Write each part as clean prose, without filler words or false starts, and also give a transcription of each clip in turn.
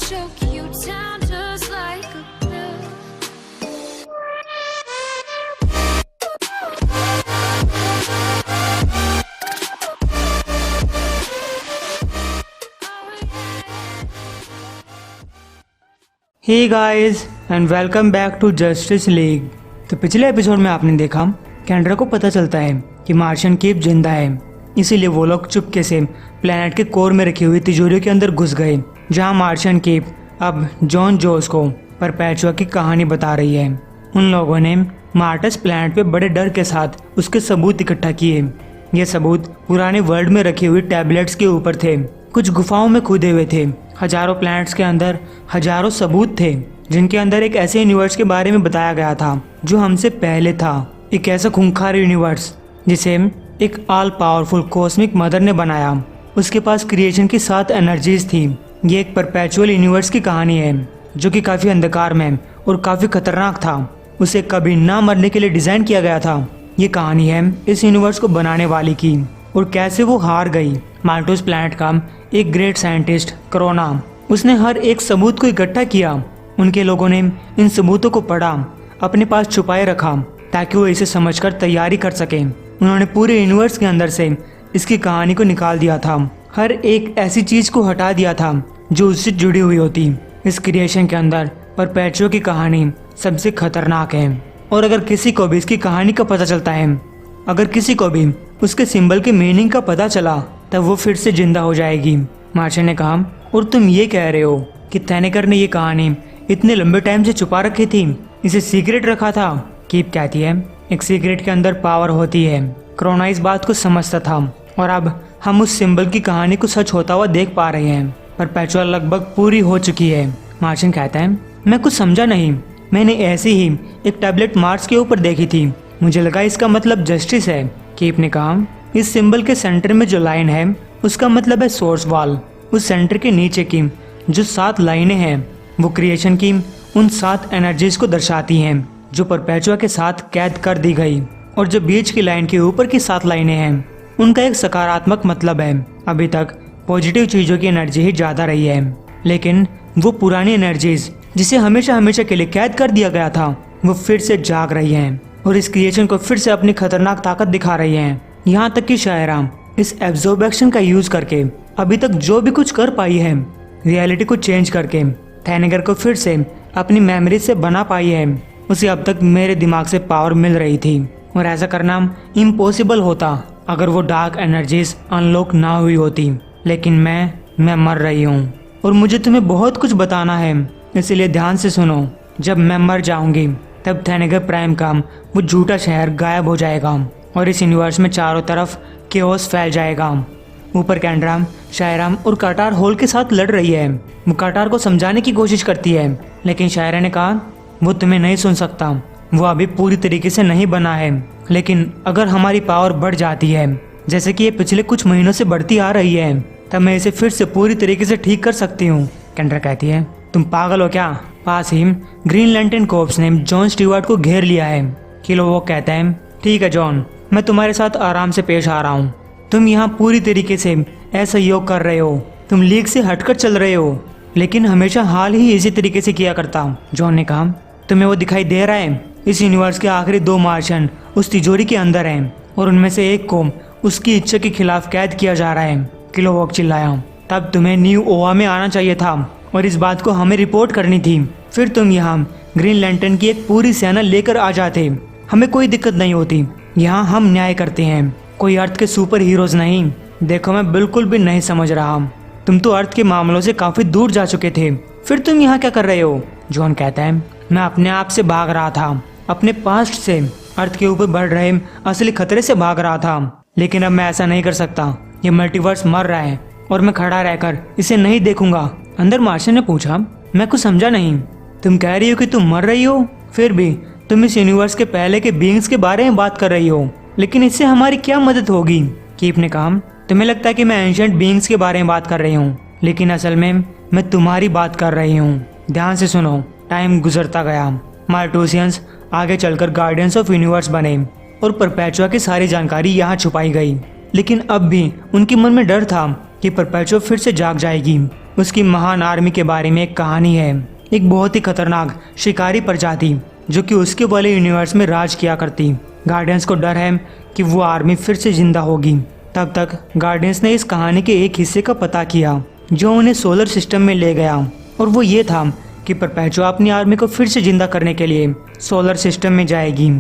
choke you down just like a pill. Hey guys and welcome back to Justice League. तो पिछले episode में आपने देखा कैंड्रा को पता चलता है कि मार्शियन कीप जिंदा है, इसीलिए वो लोग चुपके से प्लेनेट के कोर में रखी हुई तिजोरियों के अंदर घुस गए, जहां मार्शियन कीप अब जॉन जोस को परपेचुआ की कहानी बता रही है। उन लोगों ने मार्टस प्लेनेट पे बड़े डर के साथ उसके सबूत इकट्ठा किए। ये सबूत पुराने वर्ल्ड में रखी हुई टैबलेट्स के ऊपर थे, कुछ गुफाओं में खुदे हुए थे। हजारों प्लैनेट्स के अंदर हजारों सबूत थे, जिनके अंदर एक ऐसे यूनिवर्स के बारे में बताया गया था जो हमसे पहले था। एक ऐसा खूंखार यूनिवर्स जिसे एक ऑल पावरफुल कॉस्मिक मदर ने बनाया। उसके पास क्रिएशन की 7 एनर्जीज थी। ये एक परपेचुअल यूनिवर्स की कहानी है जो कि काफी अंधकार में और काफी खतरनाक था। उसे कभी ना मरने के लिए डिजाइन किया गया था। ये कहानी है इस यूनिवर्स को बनाने वाली की और कैसे वो हार गई। माल्टोस प्लैनेट का एक ग्रेट साइंटिस्ट क्रोना, उसने हर एक सबूत को इकट्ठा किया। उनके लोगों ने इन सबूतों को पढ़ा, अपने पास छुपाए रखा ताकि वो इसे समझकर तैयारी कर सके। उन्होंने पूरे यूनिवर्स के अंदर से इसकी कहानी को निकाल दिया था। हर एक ऐसी चीज को हटा दिया था जो उससे जुड़ी हुई होती। इस क्रिएशन के अंदर परपेचुआ की कहानी सबसे खतरनाक है, और अगर किसी को भी इसकी कहानी का पता चलता है, अगर किसी को भी उसके सिंबल के मीनिंग का पता चला, तब वो फिर से जिंदा हो जाएगी। मार्शियन ने कहा, और तुम ये कह रहे हो कि थैनेकर ने ये कहानी इतने लंबे टाइम से छुपा रखी थी, इसे सीक्रेट रखा था? कीप कहती है, एक सीक्रेट के अंदर पावर होती है। क्रोना इस बात को समझता था, और अब हम उस सिंबल की कहानी को सच होता हुआ देख पा रहे हैं। परपेचुआ लगभग पूरी हो चुकी है। मार्शियन कहता है, मैं कुछ समझा नहीं। मैंने ऐसे ही एक टैबलेट मार्स के ऊपर देखी थी, मुझे लगा इसका मतलब जस्टिस है। कीप ने कहा, इस सिंबल के सेंटर में जो लाइन है उसका मतलब है सोर्स वॉल। उस सेंटर के नीचे की जो 7 लाइनें हैं वो क्रिएशन की उन 7 एनर्जीज को दर्शाती हैं जो परपेचुआ के साथ कैद कर दी गई। और जो बीच की लाइन के ऊपर की 7 लाइनें हैं उनका एक सकारात्मक मतलब है। अभी तक पॉजिटिव चीजों की एनर्जी ही ज्यादा रही है, लेकिन वो पुरानी एनर्जीज जिसे हमेशा हमेशा के लिए कैद कर दिया गया था वो फिर से जाग रही हैं और इस क्रिएशन को फिर से अपनी खतरनाक ताकत दिखा रही हैं। यहाँ तक कि शायरा इस एब्जॉर्बेशन का यूज करके अभी तक जो भी कुछ कर पाई है, रियलिटी को चेंज करके थैनेगर को फिर से अपनी मेमोरी से बना पाई है। उसे अब तक मेरे दिमाग से पावर मिल रही थी, और ऐसा करना इम्पॉसिबल होता अगर वो डार्क एनर्जीज अनलॉक ना हुई होती। लेकिन मैं मर रही हूँ और मुझे तुम्हें बहुत कुछ बताना है, इसलिए ध्यान से सुनो। जब मैं मर जाऊंगी तब थैनेगर प्राइम का वो झूठा शहर गायब हो जाएगा और इस यूनिवर्स में चारों तरफ केओस फैल जाएगा। ऊपर कैंड्रा शायरा और काटार होल के साथ लड़ रही है। वो काटार को समझाने की कोशिश करती है, लेकिन शायरा ने कहा, वो तुम्हें नहीं सुन सकता, वो अभी पूरी तरीके से नहीं बना है। लेकिन अगर हमारी पावर बढ़ जाती है जैसे कि ये पिछले कुछ महीनों से बढ़ती आ रही है, तब मैं इसे फिर से पूरी तरीके से ठीक कर सकती हूँ। कैंड्रा कहती है, तुम पागल हो क्या? पास ही ग्रीन लैंटर्न कॉर्प्स ने जॉन स्टीवर्ट को घेर लिया है। किलोवॉक कहता है, ठीक है जॉन, मैं तुम्हारे साथ आराम से पेश आ रहा हूँ। तुम यहाँ पूरी तरीके से असहयोग कर रहे हो, तुम लीग से हटकर चल रहे हो, लेकिन हमेशा हाल ही इसी तरीके से किया करता। जॉन ने कहा, तुम्हें वो दिखाई दे रहा है? इस यूनिवर्स के आखिरी 2 मार्शियन उस तिजोरी के अंदर हैं और उनमें से एक को उसकी इच्छा के खिलाफ कैद किया जा रहा है। किलोवॉक चिल्लाया, तब तुम्हें न्यू ओवा में आना चाहिए था और इस बात को हमें रिपोर्ट करनी थी। फिर तुम यहाँ ग्रीन लैंटर्न की एक पूरी सेना लेकर आ जाते, हमें कोई दिक्कत नहीं होती। यहाँ हम न्याय करते हैं, कोई अर्थ के सुपर हीरोज नहीं। देखो, मैं बिल्कुल भी नहीं समझ रहा, तुम तो अर्थ के मामलों से काफी दूर जा चुके थे, फिर तुम यहाँ क्या कर रहे हो? जॉन कहता है, मैं अपने आप से भाग रहा था, अपने पास्ट से, अर्थ के ऊपर बढ़ रहे असली खतरे से भाग रहा था। लेकिन अब मैं ऐसा नहीं कर सकता, ये मल्टीवर्स मर रहा है और मैं खड़ा रहकर इसे नहीं देखूंगा। अंदर मार्शियन ने पूछा, मैं कुछ समझा नहीं, तुम कह रही हो कि तुम मर रही हो, फिर भी तुम इस यूनिवर्स के पहले के बीइंग्स के बारे में बात कर रही हो, लेकिन इससे हमारी क्या मदद होगी? कीप ने कहा, तुम्हें लगता है कि मैं एंशिएंट बीइंग्स के बारे में बात कर रही हूँ, लेकिन असल में मैं तुम्हारी बात कर रही हूँ। ध्यान से सुनो। टाइम गुजरता गया, मार्टोसियंस आगे चलकर गार्डियंस ऑफ यूनिवर्स बने और परपेचुआ की सारी जानकारी यहाँ छुपाई गई। लेकिन अब भी उनके मन में डर था कि परपेचुआ फिर से जाग जाएगी। उसकी महान आर्मी के बारे में एक कहानी है। एक बहुत ही खतरनाक शिकारी प्रजाति जो कि उसके वाले यूनिवर्स में राज किया करती। गार्डियंस को डर है कि वो आर्मी फिर से जिंदा होगी। तब तक गार्डियंस ने इस कहानी के एक हिस्से का पता किया जो उन्हें सोलर सिस्टम में ले गया, और वो ये था कि परपेचुआ अपनी आर्मी को फिर से जिंदा करने के लिए सोलर सिस्टम में जाएगी।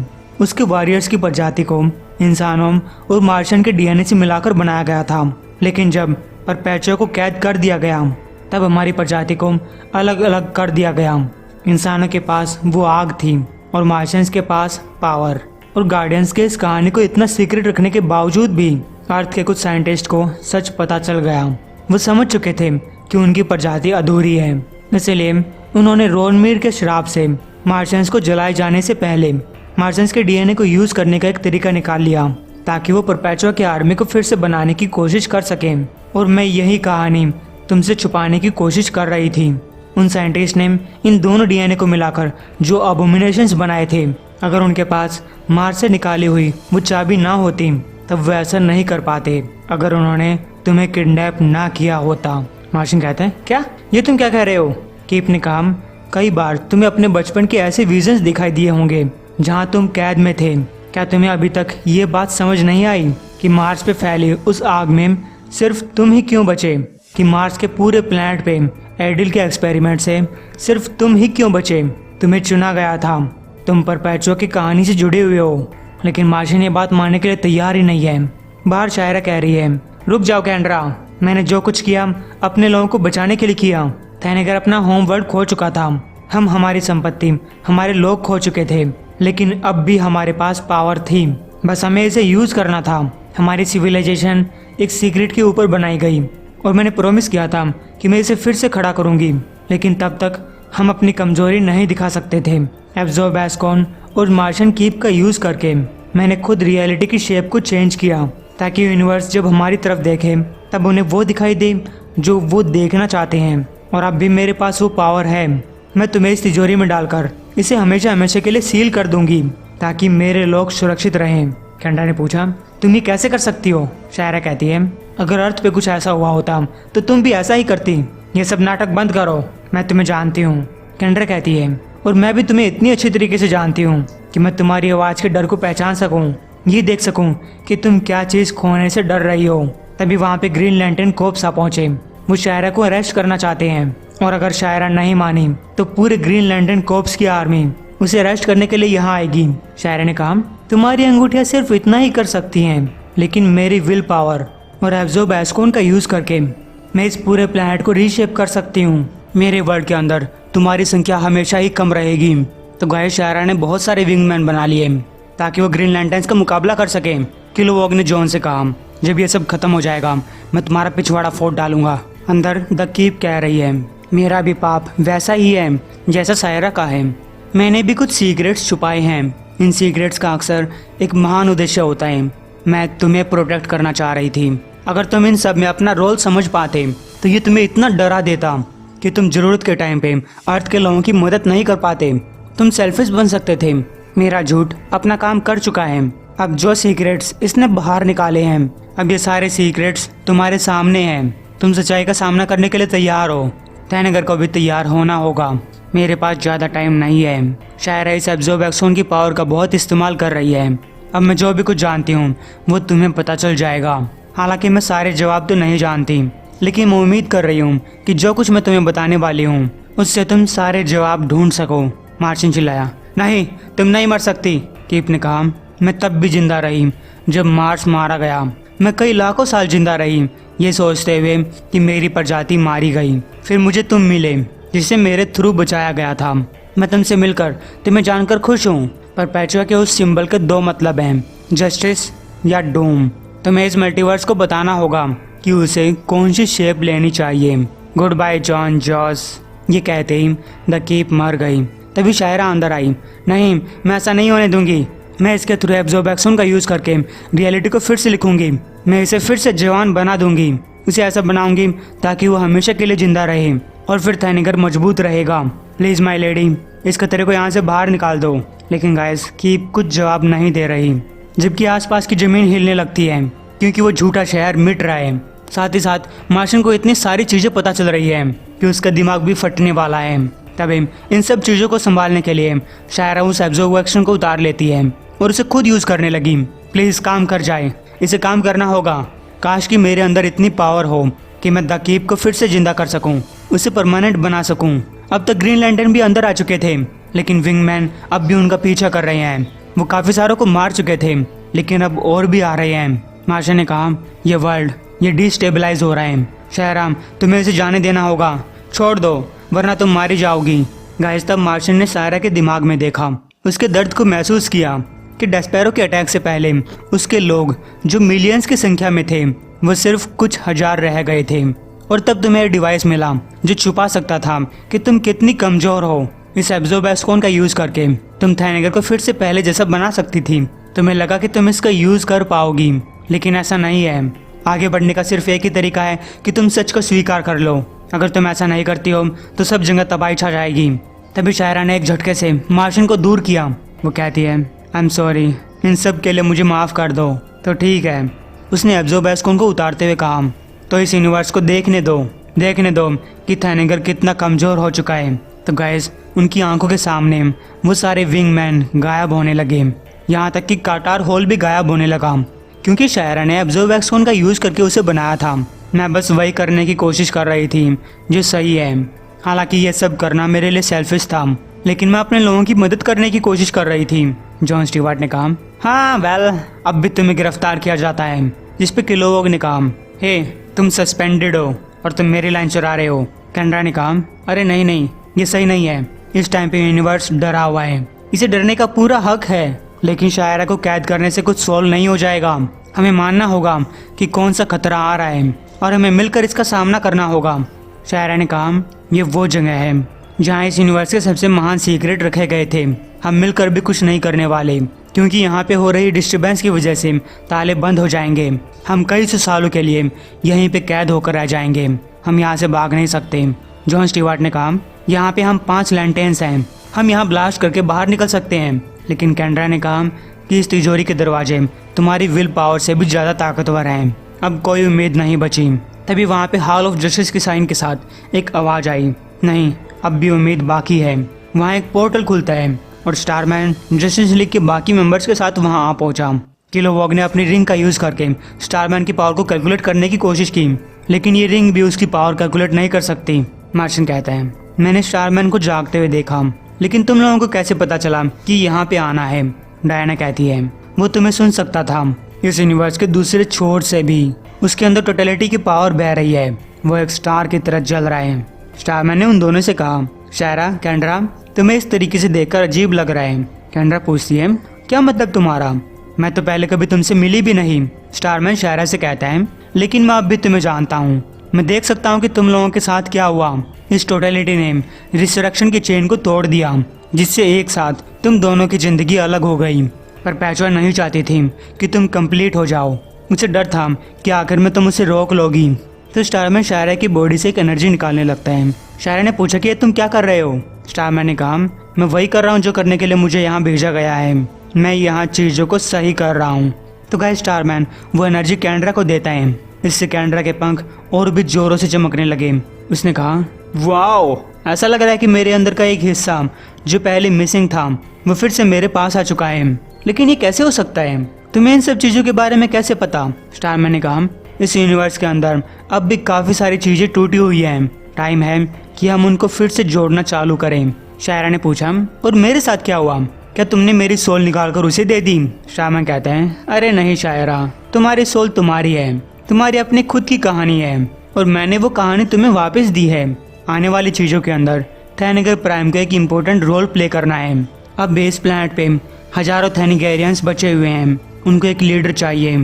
उसके वॉरियर्स की प्रजाति को इंसानों और मार्शियन के डीएनए से मिलाकर बनाया गया था, लेकिन जब परपेचुआ को कैद कर दिया गया तब हमारी प्रजाति को अलग अलग कर दिया गया। इंसानों के पास वो आग थी और मार्शियंस के पास पावर। और गार्डियंस के इस कहानी को इतना सीक्रेट रखने के बावजूद भी अर्थ के कुछ साइंटिस्ट को सच पता चल गया। वो समझ चुके थे कि उनकी प्रजाति अधूरी है, इसलिए उन्होंने रोनमीर के श्राप से मार्शियंस को जलाए जाने से पहले मार्शियंस के डीएनए को यूज करने का एक तरीका निकाल लिया ताकि वो परपेचुआ की आर्मी को फिर से बनाने की कोशिश कर सकें। और मैं यही कहानी तुमसे छुपाने की कोशिश कर रही थी। उन साइंटिस्ट ने इन दोनों डीएनए को मिलाकर जो अबोमिनेशंस बनाए थे, अगर उनके पास मार्स से निकाली हुई वो चाबी ना होती तब वो ऐसा नहीं कर पाते। अगर उन्होंने तुम्हें किडनैप ना किया होता। मार्शियन कहते हैं, क्या ये तुम क्या कह रहे हो? कीप ने कहा, कई बार तुम्हें अपने बचपन के ऐसे विजन्स दिखाई दिए होंगे जहां तुम कैद में थे। क्या तुम्हें अभी तक ये बात समझ नहीं आई कि मार्स पे फैली उस आग में सिर्फ तुम ही क्यों बचे? कि मार्स के पूरे प्लैनेट पे एडिल के एक्सपेरिमेंट से सिर्फ तुम ही क्यों बचे? तुम्हें चुना गया था, तुम परपेचुआ की कहानी से जुड़े हुए हो। लेकिन मार्शियन ये बात मानने के लिए तैयार ही नहीं है। बाहर शायरा कह रही है, रुक जाओ कैंड्रा, मैंने जो कुछ किया अपने लोगों को बचाने के लिए किया। थैनेगर अपना होम वर्ल्ड खो चुका था, हम हमारी संपत्ति, हमारे लोग खो चुके थे, लेकिन अब भी हमारे पास पावर थी, बस हमें इसे यूज करना था। हमारी सिविलाइजेशन एक सीक्रेट के ऊपर बनाई गई और मैंने प्रॉमिस किया था कि मैं इसे फिर से खड़ा करूंगी, लेकिन तब तक हम अपनी कमजोरी नहीं दिखा सकते थे। एब्जॉर्ब एस्कॉन और मार्शियन कीप का यूज करके मैंने खुद रियलिटी की शेप को चेंज किया ताकि यूनिवर्स जब हमारी तरफ देखे तब उन्हें वो दिखाई दे जो वो देखना चाहते हैं। और अब भी मेरे पास वो पावर है। मैं तुम्हें इस तिजोरी में डालकर इसे हमेशा हमेशा के लिए सील कर दूंगी ताकि मेरे लोग सुरक्षित रहें। कैंडा ने पूछा, तुम ये कैसे कर सकती हो? शायरा कहती है, अगर अर्थ पे कुछ ऐसा हुआ होता तो तुम भी ऐसा ही करती। ये सब नाटक बंद करो, मैं तुम्हें जानती हूँ। कैंड्रा कहती है, और मैं भी तुम्हें इतनी अच्छी तरीके से जानती हूँ कि मैं तुम्हारी आवाज़ के डर को पहचान सकूँ, ये देख सकूँ कि तुम क्या चीज़ खोने से डर रही हो। तभी वहाँ पे ग्रीन लैंटर्न कोप्स आ पहुँचे। वो शायरा को अरेस्ट करना चाहते हैं और अगर शायरा नहीं मानी तो पूरे ग्रीन लैंटर्न कोप्स की आर्मी उसे अरेस्ट करने के लिए यहाँ आएगी। शायरा ने कहा, तुम्हारी अंगूठियाँ सिर्फ इतना ही कर सकती हैं, लेकिन मेरी विल पावर और एब्जॉर्ब एस्कॉन का यूज़ करके मैं इस पूरे प्लैनेट को रीशेप कर सकती हूँ। मेरे वर्ल्ड के अंदर तुम्हारी संख्या हमेशा ही कम रहेगी। तो गाय शायरा ने बहुत सारे विंगमैन बना लिए ताकि वो ग्रीन लैंटर्न्स का मुकाबला कर सके। किलोवॉग ने जॉन से कहा, जब ये सब खत्म हो जाएगा मैं तुम्हारा पिछवाड़ा फोड़ डालूंगा। अंदर द कीप कह रही है, मेरा भी पाप वैसा ही है जैसा शायरा का है। मैंने भी कुछ सीक्रेट्स छुपाए हैं। इन सीक्रेट्स का अक्सर एक महान उद्देश्य होता है। मैं तुम्हें प्रोटेक्ट करना चाह रही थी। अगर तुम इन सब में अपना रोल समझ पाते तो ये तुम्हें इतना डरा देता कि तुम जरूरत के टाइम पे अर्थ के लोगों की मदद नहीं कर पाते। तुम सेल्फिश बन सकते थे। मेरा झूठ अपना काम कर चुका है। अब जो सीक्रेट्स इसने बाहर निकाले हैं, अब ये सारे सीक्रेट्स तुम्हारे सामने हैं। तुम सच्चाई का सामना करने के लिए तैयार हो। थैनेगर को भी तैयार होना होगा। मेरे पास ज़्यादा टाइम नहीं है। शायरा इस एब्जॉर्ब एस्कॉन की पावर का बहुत इस्तेमाल कर रही है। अब मैं जो भी कुछ जानती हूँ वो तुम्हें पता चल जाएगा। हालांकि मैं सारे जवाब तो नहीं जानती, लेकिन मैं उम्मीद कर रही हूँ कि जो कुछ मैं तुम्हें बताने वाली हूँ उससे तुम सारे जवाब ढूंढ सको। मार्शियन चिल्लाया, नहीं तुम नहीं मर सकती। कीप ने कहा, मैं तब भी जिंदा रही जब मार्स मारा गया। मैं कई लाखों साल जिंदा रही ये सोचते हुए कि मेरी प्रजाति मारी गई। फिर मुझे तुम मिले जिसे मेरे थ्रू बचाया गया था। मैं तुमसे मिलकर तुम्हें जानकर खुश हूँ। परपेचुआ के उस सिंबल के दो मतलब हैं, जस्टिस या डूम। तुम्हें इस मल्टीवर्स को बताना होगा कि उसे कौन सी शेप लेनी चाहिए। गुड बाय जॉन जॉस। ये कहते ही द कीप मर गई। तभी शायरा अंदर आई, नहीं मैं ऐसा नहीं होने दूंगी। मैं इसके थ्रू एब्जॉर्ब एस्कॉन का यूज़ करके रियलिटी को फिर से लिखूंगी। मैं इसे फिर से जवान बना दूंगी। उसे ऐसा बनाऊंगी ताकि वो हमेशा के लिए जिंदा रहे और फिर थैनेगर मजबूत रहेगा। प्लीज़ माय लेडी, इस खतरे को यहाँ से बाहर निकाल दो। लेकिन गाइस कीप कुछ जवाब नहीं दे रही, जबकि आसपास की ज़मीन हिलने लगती है क्योंकि वो झूठा शहर मिट रहा है। साथ ही साथ मार्शन को इतनी सारी चीज़ें पता चल रही है कि उसका दिमाग भी फटने वाला है। तभी इन सब चीज़ों को संभालने के लिए शायरा उस एब्जॉर्प्शन को उतार लेती है और उसे खुद यूज़ करने लगी। प्लीज़ काम कर जाए, इसे काम करना होगा। काश कि मेरे अंदर इतनी पावर हो कि मैं द कीप को फिर से जिंदा कर सकूं, उसे परमानेंट बना सकूं। अब तक ग्रीन लैंटर्न भी अंदर आ चुके थे, लेकिन विंगमैन अब भी उनका पीछा कर रहे हैं। वो काफ़ी सारों को मार चुके थे, लेकिन अब और भी आ रहे हैं। मार्शन ने कहा, ये वर्ल्ड ये डिस्टेबलाइज हो रहा है। शायरा, तुम्हें इसे जाने देना होगा, छोड़ दो वरना तुम मारी जाओगी। गाइस, तब मार्शन ने शायरा के दिमाग में देखा, उसके दर्द को महसूस किया कि डेस्पेरो के अटैक से पहले उसके लोग जो मिलियंस की संख्या में थे वो सिर्फ कुछ हजार रह गए थे। और तब तुम्हें एक डिवाइस मिला जो छुपा सकता था कि तुम कितनी कमजोर हो। इस एब्जॉर्बेस्कोन का यूज करके तुम थैनेगर को फिर से पहले जैसा बना सकती थी। तुम्हें लगा कि तुम इसका यूज कर पाओगी, लेकिन ऐसा नहीं है। आगे बढ़ने का सिर्फ एक ही तरीका है कि तुम सच को स्वीकार कर लो। अगर तुम ऐसा नहीं करती हो तो सब जगह तबाही छा जाएगी। तभी शायरा ने एक झटके से मार्शन को दूर किया। वो कहती है, आई एम सॉरी, इन सब के लिए मुझे माफ़ कर दो। तो ठीक है, उसने एब्जॉर्बेस्कोन को उतारते हुए कहा, तो इस यूनिवर्स को देखने दो कि थैनेगर कितना कमज़ोर हो चुका है। तो गाइस, उनकी आंखों के सामने वो सारे विंगमैन गायब होने लगे, यहाँ तक कि काटार होल भी गायब होने लगा, क्योंकि शायरा ने एब्जॉर्बेस्कोन का यूज़ करके उसे बनाया था। मैं बस वही करने की कोशिश कर रही थी जो सही है। हालांकि ये सब करना मेरे लिए सेल्फिश था, लेकिन मैं अपने लोगों की मदद करने की कोशिश कर रही थी। जॉन स्टीवर्ट ने कहा, हाँ वेल, अब भी तुम्हें गिरफ्तार किया जाता है। जिस पे किलोवोग ने कहा, हे तुम सस्पेंडेड हो और तुम मेरी लाइन चुरा रहे हो। कैंड्रा ने कहा, अरे नहीं, ये सही नहीं है। इस टाइम पे यूनिवर्स डरा हुआ है, इसे डरने का पूरा हक है, लेकिन शायरा को कैद करने से कुछ सॉल्व नहीं हो जाएगा। हमें मानना होगा कि कौन सा खतरा आ रहा है और हमें मिलकर इसका सामना करना होगा। शायरा ने कहा, ये वो जगह है जहाँ इस यूनिवर्स के सबसे महान सीक्रेट रखे गए थे। हम मिलकर भी कुछ नहीं करने वाले, क्योंकि यहाँ पे हो रही डिस्टर्बेंस की वजह से ताले बंद हो जाएंगे। हम कई सौ सालों के लिए यहीं पे कैद होकर रह जाएंगे। हम यहाँ से भाग नहीं सकते। जॉन स्टीवर्ट ने कहा, यहाँ पे हम 5 लैंटेन्स हैं, हम यहाँ ब्लास्ट करके बाहर निकल सकते हैं। लेकिन कैंड्रा ने कहा कि इस तिजोरी के दरवाजे तुम्हारी विल पावर से भी ज़्यादा ताकतवर हैं। अब कोई उम्मीद नहीं बची। तभी वहाँ पे हॉल ऑफ जस्टिस के साइन के साथ एक आवाज़ आई, नहीं अब भी उम्मीद बाकी है। वहाँ एक पोर्टल खुलता है और स्टारमैन जस्टिस लीग के बाकी मेंबर्स के साथ वहाँ आ पहुँचा। किलोवॉग ने अपनी रिंग का यूज़ करके स्टारमैन की पावर को कैलकुलेट करने की कोशिश की, लेकिन ये रिंग भी उसकी पावर कैलकुलेट नहीं कर सकती। मार्शन कहता है, मैंने स्टारमैन को जागते हुए देखा, लेकिन तुम लोगों को कैसे पता चला कि यहाँ पे आना है? डायना कहती है, वो तुम्हें सुन सकता था। इस यूनिवर्स के दूसरे छोर से भी उसके अंदर टोटलिटी की पावर बह रही है, वो एक स्टार की तरह जल रहा है। स्टारमैन ने उन दोनों से कहा, शायरा, कैंड्रा, तुम्हें इस तरीके से देखकर अजीब लग रहा है। कैंड्रा पूछती है, क्या मतलब तुम्हारा? मैं तो पहले कभी तुमसे मिली भी नहीं। स्टारमैन शायरा से कहता है, लेकिन मैं अब भी तुम्हें जानता हूँ। मैं देख सकता हूँ कि तुम लोगों के साथ क्या हुआ। इस टोटलिटी ने रिसरेक्शन की चेन को तोड़ दिया, जिससे एक साथ तुम दोनों की जिंदगी अलग हो गई। पर पैचवा नहीं चाहती थी कि तुम कंप्लीट हो जाओ। मुझे डर था कि आखिर में तुम उसे रोक लोगी। तो स्टारमैन शायरा की बॉडी से एक एनर्जी निकालने लगता है। शायरा ने पूछा कि ये तुम क्या कर रहे हो? स्टारमैन ने कहा, मैं वही कर रहा हूँ जो करने के लिए मुझे यहाँ भेजा गया है। मैं यहाँ चीज़ों को सही कर रहा हूँ। तो गाइस, स्टारमैन वो एनर्जी कैंड्रा को देता है। इससे कैंड्रा के पंख और भी जोरों से चमकने लगे। उसने कहा, वाओ, ऐसा लग रहा है कि मेरे अंदर का एक हिस्सा जो पहले मिसिंग था वो फिर से मेरे पास आ चुका है। लेकिन ये कैसे हो सकता है? तुम्हें इन सब चीज़ों के बारे में कैसे पता? स्टारमैन ने कहा, इस यूनिवर्स के अंदर अब भी काफ़ी सारी चीज़ें टूटी हुई हैं। टाइम है कि हम उनको फिर से जोड़ना चालू करें। शायरा ने पूछा, और मेरे साथ क्या हुआ? क्या तुमने मेरी सोल निकाल कर उसे दे दी? स्टारमैन कहते हैं, अरे नहीं शायरा, तुम्हारी सोल तुम्हारी है, तुम्हारी अपनी खुद की कहानी है, और मैंने वो कहानी तुम्हें वापस दी है। आने वाली चीज़ों के अंदर थैनेगर प्राइम का एक इम्पोर्टेंट रोल प्ले करना है। अब बेस प्लैनेट पे हजारों थैनिगेरियंस बचे हुए हैं, उनको एक लीडर चाहिए।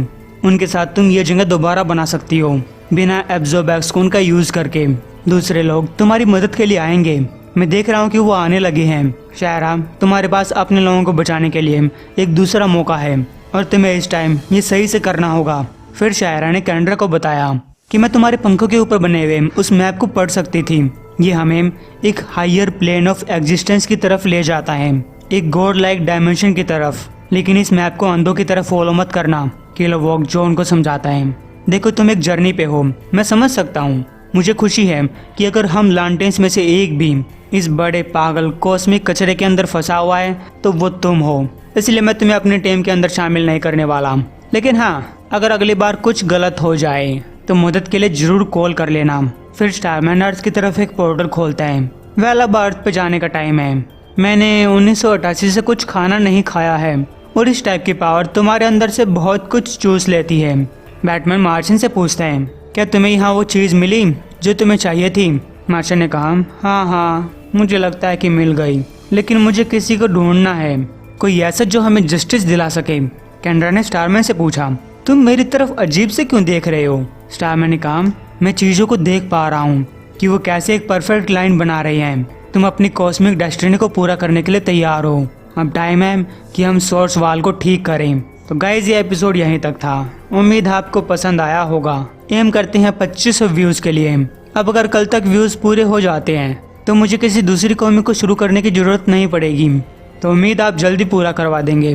उनके साथ तुम ये जगह दोबारा बना सकती हो बिना एब्जॉर्बेस्कोन का यूज़ करके। दूसरे लोग तुम्हारी मदद के लिए आएंगे। मैं देख रहा हूँ कि वो आने लगे हैं। शायरा, तुम्हारे पास अपने लोगों को बचाने के लिए एक दूसरा मौका है, और तुम्हें इस टाइम ये सही से करना होगा। फिर शायरा ने कैंड्रा को बताया कि मैं तुम्हारे पंखों के ऊपर बने हुए उस मैप को पढ़ सकती थी। ये हमें एक हायर प्लेन ऑफ एग्जिस्टेंस की तरफ ले जाता है, एक गॉड लाइक डायमेंशन की तरफ। लेकिन इस मैप को अंधों की तरफ फॉलो मत करना, किलोवॉग जॉन को समझाता है। देखो तुम एक जर्नी पे हो, मैं समझ सकता हूँ। मुझे खुशी है कि अगर हम लांटेन्स में से एक भी इस बड़े पागल कॉस्मिक कचरे के अंदर फंसा हुआ है तो वो तुम हो। इसलिए मैं तुम्हें अपनी टीम के अंदर शामिल नहीं करने वाला। लेकिन हाँ, अगर अगली बार कुछ गलत हो जाए तो मदद के लिए जरूर कॉल कर लेना। फिर स्टारमैन अर्थ की तरफ एक पोर्टल खोलता है। वेल अब अर्थ पे जाने का टाइम है। मैंने 1988 से कुछ खाना नहीं खाया है और इस टाइप की पावर तुम्हारे अंदर से बहुत कुछ चूस लेती है। बैटमैन मार्शन से पूछता है, क्या तुम्हें यहाँ वो चीज़ मिली जो तुम्हें चाहिए थी? मार्शन ने कहा, हाँ, मुझे लगता है कि मिल गई, लेकिन मुझे किसी को ढूंढना है, कोई ऐसा जो हमें जस्टिस दिला सके। कैंड्रा ने स्टारमैन से पूछा, तुम मेरी तरफ अजीब से क्यों देख रहे हो? स्टारमैन ने कहा, मैं चीज़ों को देख पा रहा हूँ कि वो कैसे एक परफेक्ट लाइन बना रही हैं। तुम अपनी कॉस्मिक डेस्टिनी को पूरा करने के लिए तैयार हो। अब टाइम है कि हम सोर्स वाल को ठीक करें। तो गाइज ये एपिसोड यहीं तक था। उम्मीद आपको पसंद आया होगा। एम करते हैं 2500 व्यूज़ के लिए। अब अगर कल तक व्यूज़ पूरे हो जाते हैं तो मुझे किसी दूसरी कॉमिक को शुरू करने की ज़रूरत नहीं पड़ेगी। तो उम्मीद आप जल्दी पूरा करवा देंगे।